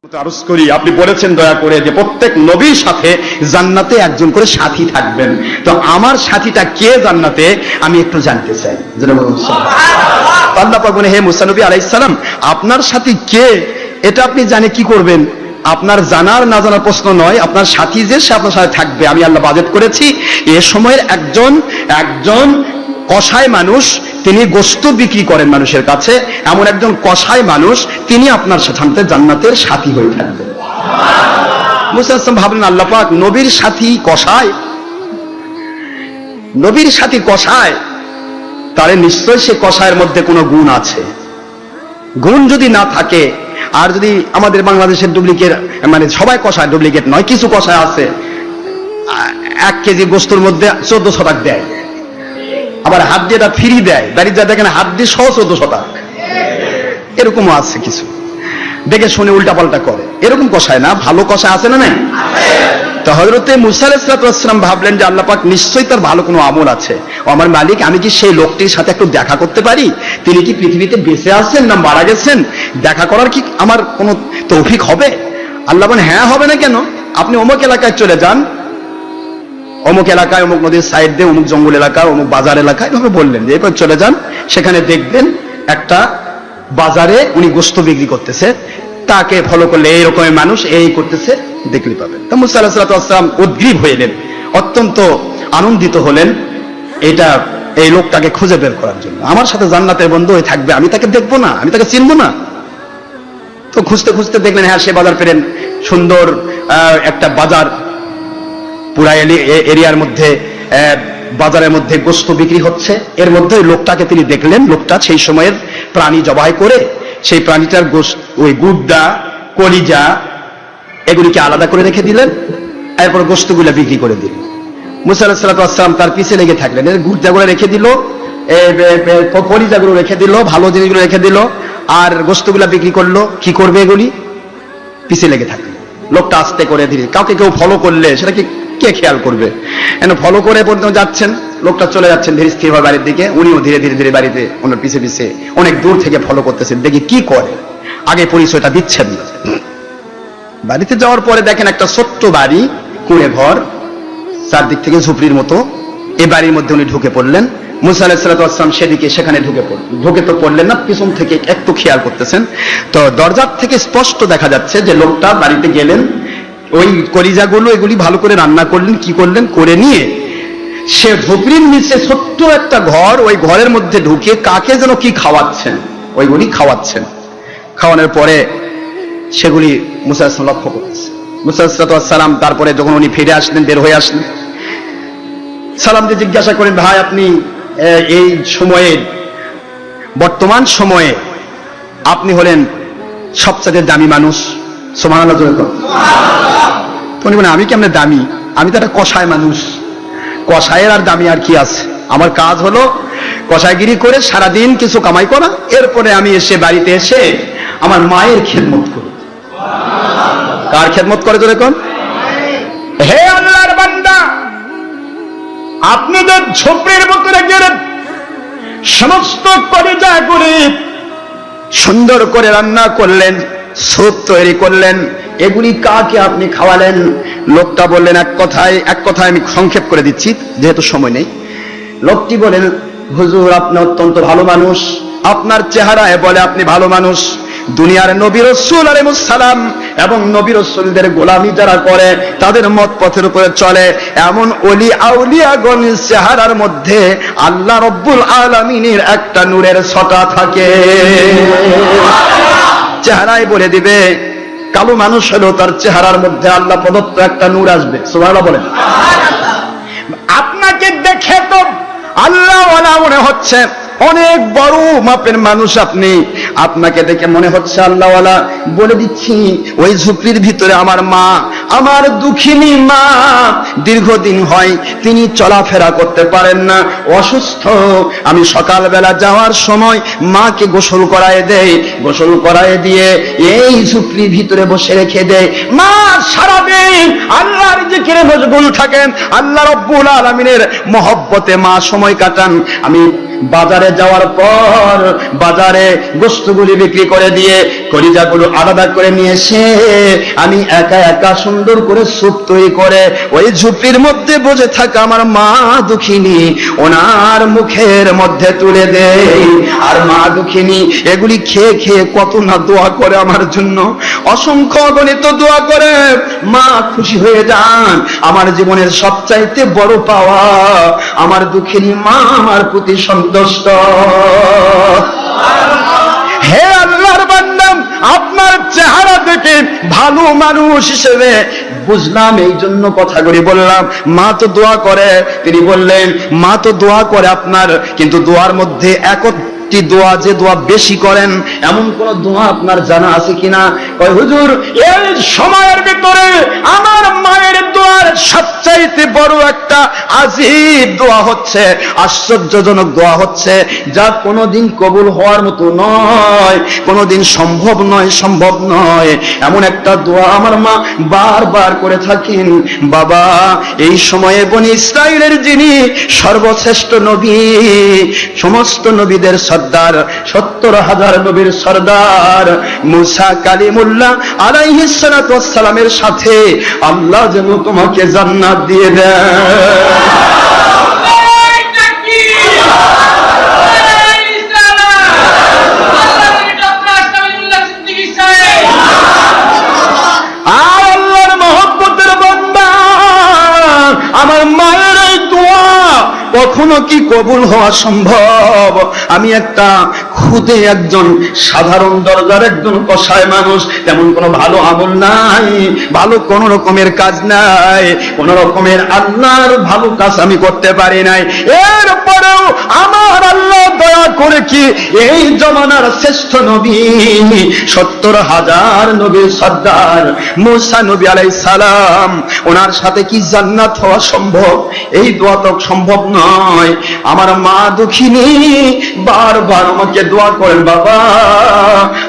আরজ করি, আপনি বলেছেন দয়া করে যে প্রত্যেক নবীর সাথে জান্নাতে একজন করে সাথী থাকবেন। তো আমার সাথীটা কে জান্নাতে আমি একটু জানতে চাই। আল্লাহ পাক বলেন, হে মুসা নবী আলাইহিস সালাম, আপনার সাথী কে এটা আপনি জানে কি করবেন? আপনার জানার না জানার প্রশ্ন নয়, আপনার সাথী যে সে আপনার সাথে থাকবে। আমি আল্লাহ বাজেট করেছি এ সময়ের একজন কসাই মানুষ, তিনি গোশত বিক্রি করেন মানুষের কাছে, এমন একজন কসাই মানুষ তিনি আপনার সাথে জান্নাতের সাথী হয়ে থাকবেন। মুসা আসলাম ভাবলেন, আল্লাহ পাক নবীর সাথী কসাই, নবীর সাথী কসাই, তাহলে নিশ্চয় সে কসাইয়ের মধ্যে কোনো গুণ আছে। গুণ যদি না থাকে, আর যদি আমাদের বাংলাদেশের ডুপ্লিকেট, মানে সবাই কসাই ডুপ্লিকেট নয়, কিছু কসাই আছে 1 কেজি গোশতের মধ্যে 1400 টাকা দেয়, আবার হাত দিয়ে এটা ফ্রি দেয়, দাঁড়িয়ে যা দেখেন হাত দিয়ে 1400 টাকা, এরকমও আছে কিছু, দেখে শুনে উল্টা পাল্টা করে, এরকম কসাই না, ভালো কসাই আছে না নাই? তো হযরতে মুসা আলাইহিস সালাম ভাবলেন যে আল্লাহ পাক নিশ্চয়ই তার ভালো কোনো আমল আছে। ও আমার মালিক, আমি কি সেই লোকটির সাথে একটু দেখা করতে পারি? তিনি কি পৃথিবীতে বেঁচে আছেন না মারা গেছেন? দেখা করার কি আমার কোনো তৌফিক হবে? আল্লাহ বলেন, হ্যাঁ, হবে না কেন? আপনি অমুক এলাকায় চলে যান, অমুক এলাকায়, অমুক নদীর সাইড দিয়ে, অমুক জঙ্গল এলাকায়, অমুক বাজার এলাকায়, এভাবে বললেন যে এরপর চলে যান, সেখানে দেখবেন একটা বাজারে উনি গোশত বিক্রি করতেছে, তাকে ফলো করলে এইরকমের মানুষ এই করতেছে, দেখলে পাবেন। তো মুসা আলাইহিস সালাম উদ্গ্রীব হইলেন, অত্যন্ত আনন্দিত হলেন এই লোকটাকে খুঁজে বের করার জন্য। আমার সাথে জান্নাতের বন্ধু হয়ে থাকবে, আমি তাকে দেখবো না, আমি তাকে চিনবো না। তো খুঁজতে খুঁজতে দেখলেন, হ্যাঁ, সে বাজার পেলেন, সুন্দর একটা বাজার, পুরা এরিয়ার মধ্যে বাজারের মধ্যে গোশত বিক্রি হচ্ছে। এর মধ্যে ওই লোকটাকে তিনি দেখলেন, লোকটা সেই সময়ের প্রাণী জবাই করে সেই প্রাণীটার ওই গুদ্দা, কলিজা এগুলিকে আলাদা করে রেখে দিলেন, এরপর গোশতগুলো বিক্রি করে দিলেন। মুসা আলাইহিস সালাম তার পিছে লেগে থাকলেন, এর গুদ্দাগুলো রেখে দিল, কলিজাগুলো রেখে দিল, ভালো জিনিসগুলো রেখে দিল, আর গোশতগুলো বিক্রি করলো। কি করবে এগুলি? পিছে লেগে থাকলেন। লোকটা আস্তে করে ধীরে, কাউকে কেউ ফলো করলে সেটা কি কে খেয়াল করবে? ফলো করে পর্যন্ত যাচ্ছেন, লোকটা চলে যাচ্ছেন ধীরে স্থিরভাবে বাড়ির দিকে, উনিও ধীরে ধীরে ধীরে বাড়িতে ওনার পিছে পিছে অনেক দূর থেকে ফলো করতেছেন, দেখি কি করে। আগে পরিচয়টা দিচ্ছেন না। বাড়িতে যাওয়ার পরে দেখেন একটা ছোট্ট বাড়ি, কুঁড়ে ঘর, চারদিক থেকে ঝুপড়ির মতো। এই বাড়ির মধ্যে উনি ঢুকে পড়লেন। মুসা আলাইহিস সালাম সেখানে ঢুকে তো পড়লেন না, পিছন থেকে একটু খেয়াল করতেছেন। তো দরজার থেকে স্পষ্ট দেখা যাচ্ছে যে লোকটা বাড়িতে গেলেন, ওই কলিজাগুলো এগুলি ভালো করে রান্না করলেন, কি করলেন, করে নিয়ে সে ঝুপড়ির নিচে ছোট্ট একটা ঘর, ওই ঘরের মধ্যে ঢুকে কাকে যেন কি খাওয়াচ্ছেন, ওইগুলি খাওয়াচ্ছেন। খাওয়ানোর পরে সেগুলি মুসা আলাইহিস সালাম লক্ষ্য করতেছে। মুসা আলাইহিস সালাম তারপরে যখন উনি ফিরে আসলেন, বের হয়ে আসলেন, সালাম দিয়ে জিজ্ঞাসা করেন, ভাই আপনি এই সময়ে, বর্তমান সময়ে আপনি হলেন সবচেয়ে দামি মানুষ, সুবহানাল্লাহ জোরে বলুন। উনি বলেন, আমি কেমনে দামি? আমি তো একটা কসাই মানুষ, কসাইয়ের আর দামি আর কি আছে? আমার কাজ হলো কসাইগিরি করে সারাদিন কিছু কামাই করা, এরপরে আমি এসে বাড়িতে এসে আমার মায়ের খেদমত করি। কার খেদমত করে তো দেখুন? হে আল্লাহর বান্দা, আপনি যে ঝোপড়ির ভিতরে গেলেন, সমস্ত কলিজা করে সুন্দর করে রান্না করলেন, স্যুপ তৈরি করলেন, এগুলি কাকে আপনি খাওয়ালেন? লোকটা বললেন, এক কথায় আমি সংক্ষেপ করে দিচ্ছি যেহেতু সময় নেই। লোকটি বলেন, হুজুর আপনি অত্যন্ত ভালো মানুষ, আপনার চেহারায় বলে আপনি ভালো মানুষ। দুনিয়ার নবী রাসূল আলাইহিস সালাম এবং নবী রাসূলদের গোলামি যারা করে, তাদের মত পথের উপরে চলে, এমন ওলি আউলিয়াগণের চেহারার মধ্যে আল্লাহ রাব্বুল আলামিনের একটা নূরের ছটা থাকে। চেহারায় বলে দিবে, কালো মানুষ হলেও তার চেহারার মধ্যে আল্লাহ প্রদত্ত একটা নূর আসবে। সুবহানাল্লাহ বলেন। আপনাকে দেখে তো আল্লাহ ওয়ালা মনে হচ্ছে, অনেক বড় মাপের মানুষ আপনি, আপনাকে দেখে মনে হচ্ছে আল্লাহওয়ালা। বলে দিচ্ছি, ওই ঝুপড়ির ভিতরে আমার মা, আমার দুঃখিনী মা, দীর্ঘদিন হয় তিনি চলাফেরা করতে পারেন না, অসুস্থ। আমি সকালবেলা যাওয়ার সময় মাকে গোসল করায় দেই, গোসল করায় দিয়ে এই ঝুপড়ির ভিতরে বসে রেখে দেয়। মা সারাদিন আল্লাহর জিকিরে মশগুল থাকেন, আল্লাহ রাব্বুল আলামিনের মহব্বতে মা সময় কাটান। আমি বাজারে যাওয়ার পর বাজারে গোশতগুলি বিক্রি করে দিয়ে কলিজাগুলো আলাদা করে নিয়ে এসে আমি একা একা সুন্দর করে স্যুপ তৈরি করে ওই ঝুপড়ির মধ্যে বসে থাকা আমার মা দুঃখিনী ওনার মুখের মধ্যে তুলে দেই। আর মা দুঃখিনী এগুলি খেয়ে খেয়ে কত না দোয়া করে আমার জন্য, অসংখ্য অগণিত দোয়া করে। মা খুশি হয়ে যান। আমার জীবনের সবচাইতে বড় পাওয়া আমার দুঃখিনী মা আমার প্রতি সন্তুষ্ট। হে আল্লাহর বান্দা, আপনার চেহারা দেখে ভালো মানুষ হিসেবে বুঝলাম, এই জন্য কথাগুলি বললাম। মা তো দোয়া করে, তিনি বললেন মা তো দোয়া করে আপনার, কিন্তু দোয়ার মধ্যে একটি দোয়া, যে দোয়া বেশি করেন এমন কোন দোয়া আপনার জানা আছে কিনা? কয় হুজুর, এই সময়ের ভিতরে আমার মায়ের দোয়ার সবচাইতে বড় একটা আজীব দোয়া হচ্ছে, আশ্চর্যজনক দোয়া হচ্ছে, যা কোনোদিন কবুল হওয়ার মতো নয়, কোনোদিন সম্ভব নয়। এমন একটা দোয়া আমার মা বারবার করে থাকেন। বাবা, এই সময়ে বনি ইসরাইলের যিনি সর্বশ্রেষ্ঠ নবী, সমস্ত নবীদের সর্দার, 70,000 নবীর সর্দার মুসা কালিমুল্লাহ আলাইহিস সালাতু ওয়াস সালামের সাথে আল্লাহ যেন তোমাকে জান্নাত দিয়ে দেয়। আমার মায়ের এই দোয়া কখনো কি কবুল হওয়া সম্ভব? আমি একটা খুদে একজন সাধারণ দরজার একজন কসাই মানুষ, তেমন কোনো ভালো আমল নাই, ভালো কোন রকমের কাজ নাই, কোন রকমের আল্লাহর ভালো কাজ আমি করতে পারি নাই। এরপরেও আমার আল্লাহ দয়া করে কি এই জমানার শ্রেষ্ঠ নবী, 70,000 নবীর সর্দার মুসা নবী আলাইহিস সালাম, ওনার সাথে কি জান্নাত হওয়া সম্ভব? এই দোয়া তো সম্ভব নয়। আমার মা দুঃখিনী বারবার আমাকে দোয়া করেন, বাবা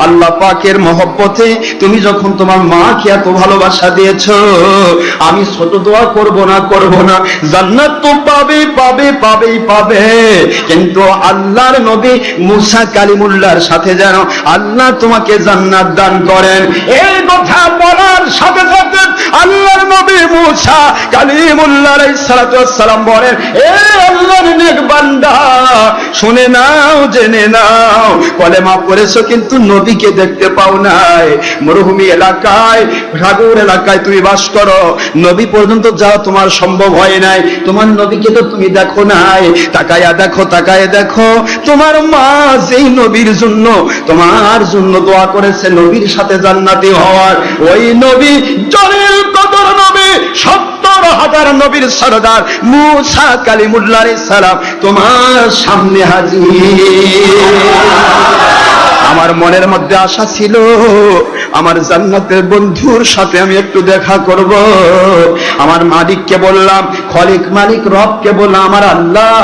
আল্লাহ পাকের মহব্বতে তুমি যখন তোমার মাকে এত ভালোবাসা দিয়েছো, আমি ছোট দোয়া করব না, জান্নাত তো পাবে, কিন্তু আল্লাহর নবী মুসা কালিমুল্লাহর সাথে যেন আল্লাহ তোমাকে জান্নাত দান করেন। এই কথা বলার সাথে সাথে আল্লাহর নবী মুসা কালিমুল্লাহ আলাইহিস সালাতু ওয়াস সালাম বলেন, এ আল্লাহর নেক বান্দা, শুনে নাও, জেনে নাও, কলেমা পড়েছো কিন্তু নবীকে দেখতে পাও নাই। মরুভূমি এলাকায়, সাগর এলাকায় তুমি বাস করো, নবী পর্যন্ত যাওয়া তোমার সম্ভব হয় নাই, তোমার নবীকে তো তুমি দেখো নাই। তাকায় দেখো তোমার মা যেই নবীর জন্য তোমার জন্য দোয়া করেছে নবীর সাথে জান্নাতি হওয়ার, ওই নবী জলিল কদর নবী, 70,000 নবীর সরদার মুসা কালিমুল্লাহ আলাইহিস সালাম তোমার সামনে হাজির। আমার মনের মধ্যে আশা ছিল আমার জান্নাতের বন্ধুর সাথে আমি একটু দেখা করব। আমার মালিককে বললাম, খলিক মালিক রবকে বললাম, আমার আল্লাহ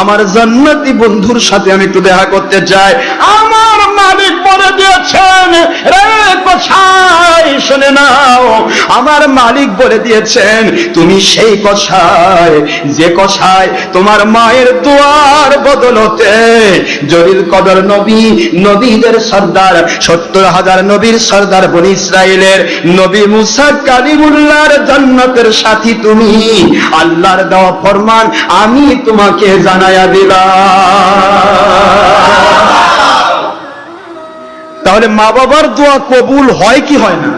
আমার জান্নাতি বন্ধুর সাথে আমি একটু দেখা করতে চাই। আমার মালিক বলে দিয়েছেন, রে কসাই শুনে নাও, আমার মালিক বলে দিয়েছেন তুমি সেই কসাই, যে কসাই তোমার মায়ের দোয়ার বদলতে জলিল কদর নবী, নবীদের সর্দার, 70,000 নবীর সর্দার বনি ইসরাইলের নবী মুসা কালিমুল্লাহর জান্নাতের সাথী তুমি, আল্লাহর দেওয়া ফরমান আমি তোমাকে জানায়া দিলাম। তাহলে মা বাবার দোয়া কবুল হয় কি হয় না?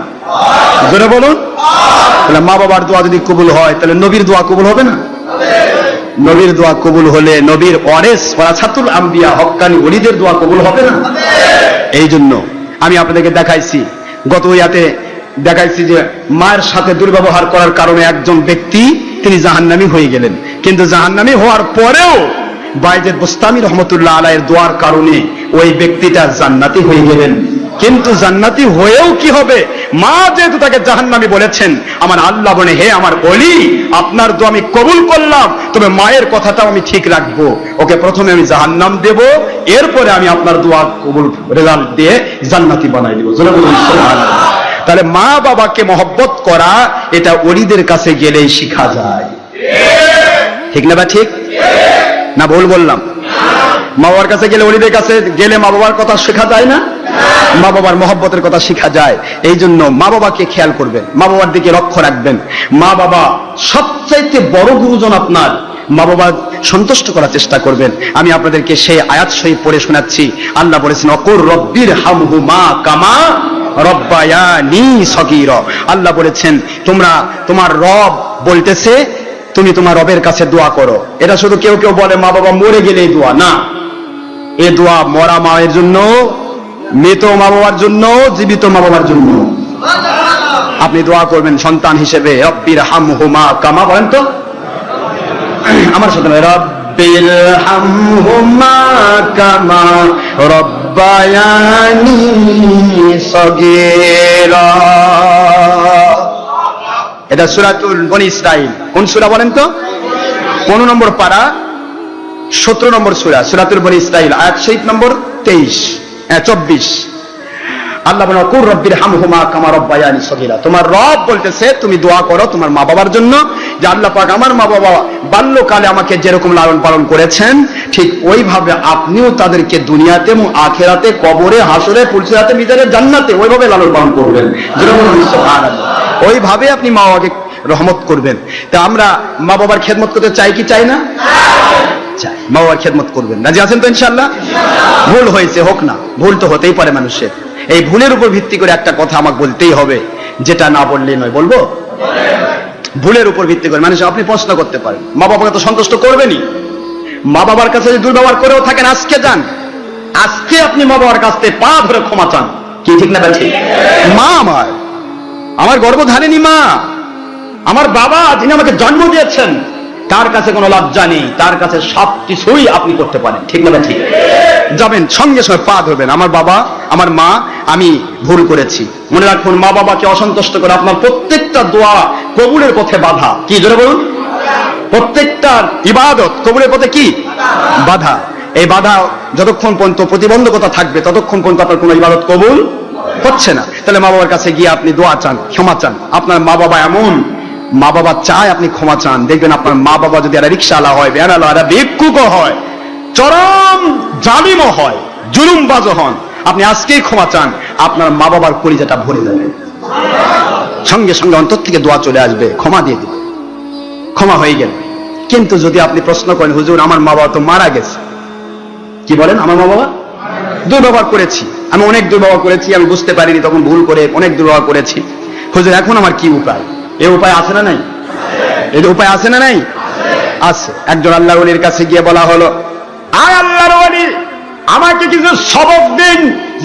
জোরে বলুন। তাহলে মা বাবার দোয়া যদি কবুল হয়, তাহলে নবীর দোয়া কবুল হবে না? নবীর দোয়া কবুল হলে নবীর ওয়ারিস ওয়ারাসাতুল আম্বিয়া, হক্কানি ওলিদের দোয়া কবুল হবে না? এই জন্য আমি আপনাদেরকে দেখাইছি, গত ইয়াতে দেখাইছি যে মায়ের সাথে দুর্ব্যবহার করার কারণে একজন ব্যক্তি তিনি জাহান্নামী হয়ে গেলেন, কিন্তু জাহান্নামী হওয়ার পরেও বাইজেদ বুস্তামি রহমতুল্লাহ আলাইহির দোয়ার কারণে ওই ব্যক্তিটা জান্নাতি হয়ে গেলেন। কিন্তু জান্নাতি হয়েও কি হবে? মা যেহেতু তাকে জাহান্নামী বলেছেন, আমার আল্লাহ বলে, হে আমার ওলি, আপনার দোয়া আমি কবুল করলাম, তবে মায়ের কথাটাও আমি ঠিক রাখবো, ওকে প্রথমে আমি জাহান্নাম দেব, এরপরে আমি আপনার দোয়া কবুল রেজাল্ট দিয়ে জান্নাতি বানাই দেব। তাহলে মা বাবাকে মহব্বত করা এটা ওলিদের কাছে গেলেই শিখা যায়, ঠিক না? বা ঠিক না ভুল বললাম? মা বাবার কাছে গেলে, ওলিদের কাছে গেলে মা বাবার কথা শেখা যায় না? মা বাবার মহব্বতের কথা শেখা যায়। এই জন্য মা বাবাকে খেয়াল করবেন, মা বাবার দিকে লক্ষ্য রাখবেন। মা বাবা সবচাইতে বড় গুরুজন আপনার। মা বাবা সন্তুষ্ট করার চেষ্টা করবেন। আমি আপনাদেরকে সেই আয়াত শরীফ পড়ে শোনাচ্ছি। আল্লাহ বলেছেন, অকুর রব্বির হামহুমা কামা রব্বায়ানি সগীরা। আল্লাহ বলেছেন, তোমার রব বলতেছে তুমি তোমার রবের কাছে দোয়া করো। এটা শুধু কেউ কেউ বলে মা বাবা মরে গেলেই দোয়া, না। এ দোয়া মরা মায়ের জন্য, মৃত মা বাবার জন্য, জীবিত মা বাবার জন্য। আপনি দোয়া করবেন সন্তান হিসেবে, রব্বির হামহুমা কামা, বলেন তো আমার সাথে, রব্বির হামহুমা কামা রব্বায়ানি সগীরা। এটা সূরাতুল বনী ইসরাইল। কোন সূরা বলেন তো? 15 নম্বর পারা, 17 নম্বর সূরা, সূরাতুল বনী ইসরাইল, আয়াত শরীফ নম্বর 24। আল্লাহ বলেন, কুর রব্বির হামহুমা কামা রব্বায়ানি সগীরা। তোমার রব বলতেছে তুমি দোয়া করো তোমার মা বাবার জন্য, যে আল্লাহ পাক আমার মা বাবা বাল্যকালে আমাকে যেরকম লালন পালন করেছেন, ঠিক ওইভাবে আপনিও তাদেরকে দুনিয়াতে এবং আখিরাতে, কবরে, হাসরে, পুলসিরাতে, মিজানে, জান্নাতে ওইভাবে লালন পালন করবেন। ওইভাবে আপনি মা বাবাকে রহমত করবেন। তা আমরা মা বাবার খেদমত করতে চাই কি চাই না? চাই। মা বাবার খেদমত করবেন, রাজি আছেন তো ইনশাআল্লাহ? ভুল হয়েছে, হোক না, ভুল তো হতেই পারে মানুষের। এই ভুলের উপর ভিত্তি করে একটা কথা আমাকে বলতেই হবে, যেটা না বললেই নয়। বলবো? ভুলের উপর ভিত্তি করে মানুষ, আপনি প্রশ্ন করতে পারেন, মা বাবাকে তো সন্তুষ্ট করবেনই। মা বাবার কাছে যদি দুর্ব্যবহার করেও থাকেন, আজকে যান, আজকে আপনি মা বাবার কাছ থেকে পা ধরে ক্ষমা চান। কি ঠিক না? ঠিক। মা আমার গর্ভধারিণী মা, আমার বাবা যিনি আমাকে জন্ম দিয়েছেন, তার কাছে কোনো লজ্জা নেই, তার কাছে সবকিছুই আপনি করতে পারেন। ঠিক না? ঠিক। যাবেন, সঙ্গে সঙ্গে পা ধরবেন, আমার বাবা, আমার মা, আমি ভুল করেছি। মনে রাখুন, মা বাবাকে অসন্তুষ্ট করে আপনার প্রত্যেকটা দোয়া কবুলের পথে বাধা। কি জোরে বলুন? প্রত্যেকটা ইবাদত কবুলের পথে কি বাধা। এই বাধা যতক্ষণ পর্যন্ত প্রতিবন্ধকতা থাকবে, ততক্ষণ পর্যন্ত আপনার কোনো ইবাদত কবুল হচ্ছে না। তাহলে মা বাবার কাছে গিয়ে আপনি দোয়া চান, ক্ষমা চান। আপনার মা বাবা এমন, মা বাবা চায় আপনি ক্ষমা চান, দেখবেন আপনার মা বাবা যদি এরা রিক্সাওয়ালা হয়, ভ্যানওয়ালা, এরা ভিক্ষুকও হয়, চরম জালিমও হয়, জুলুমবাজও হন, আপনি আজকেই ক্ষমা চান, আপনার মা বাবার কলিজাটা ভরে যাবে। সঙ্গে সঙ্গে অন্তর থেকে দোয়া চলে আসবে, ক্ষমা দিয়ে দিবে, ক্ষমা হয়ে গেল। কিন্তু যদি আপনি প্রশ্ন করেন, হুজুর আমার মা বাবা তো মারা গেছে, কি বলেন? আমার মা বাবা দুর্ব্যবহার করেছি, আমি অনেক দুর্ব্যবহার করেছি, আমি বুঝতে পারিনি, তখন ভুল করে অনেক দুর্ব্যবহার করেছি। হুজুর এখন আমার কি উপায়? এ উপায় আছে না নাই? এই উপায় আছে না নাই? আছে। একজন আল্লাহর ওলির কাছে গিয়ে বলা হলো, আয় আল্লাহর ওলি, আমাকে কিছু সবক দিন,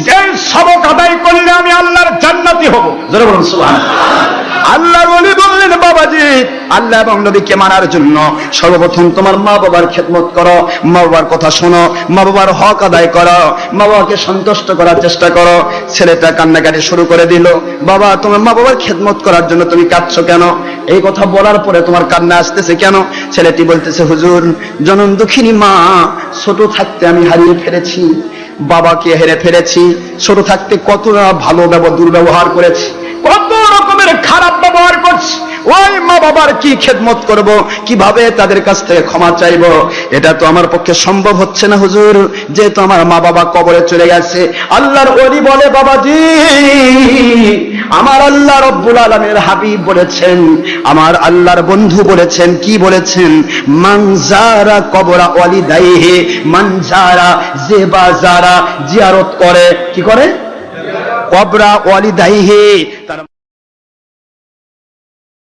যে সবক আদায় করলে আমি আল্লাহর জান্নাতি হব। জোরে বলুন সুবহানাল্লাহ। আল্লাহর ওলি বললেন, বাবাজি, আল্লাহ এবং নবীকে মানার জন্য সর্বপ্রথম তোমার মা বাবার খেদমত করো, মা বাবার কথা শোনো, মা বাবার হক আদায় করো, মা বাবাকে সন্তুষ্ট করার চেষ্টা করো। ছেলেটা কান্নাকাটি শুরু করে দিল, বাবা তোমার মা বাবার খেদমত করার জন্য তুমি কাঁদছো কেন? এই কথা বলার পরে তোমার কান্না আসতেছে কেন? ছেলেটি বলতেছে, হুজুর, জনম দুঃখিনী মা, ছোট থাকতে আমি হারিয়ে ফেলেছি, বাবাকে হেরে ফেলেছি। ছোট থাকতে কত ভালো দুর্ব্যবহার করেছি, কত রকমের খারাপ ব্যবহার করছি, ওই মা বাবার কি খেদমত করব, কিভাবে তাদের কাছ থেকে ক্ষমা চাইব? এটা তো আমার পক্ষে সম্ভব হচ্ছে না হুজুর, যেহেতু আমার মা বাবা কবরে চলে গেছে। আল্লাহর ওলি বলে, বাবাজি, আমার আল্লাহ রব্বুল আলামিনের হাবিব বলেছেন, আমার আল্লাহর বন্ধু বলেছেন, কি বলেছেন? মান যারা কবরা ওয়ালিদাইহি, মান যারা, যে বা যারা জিয়ারত করে, কি করে? কবরা ওয়ালিদাইহি, তারা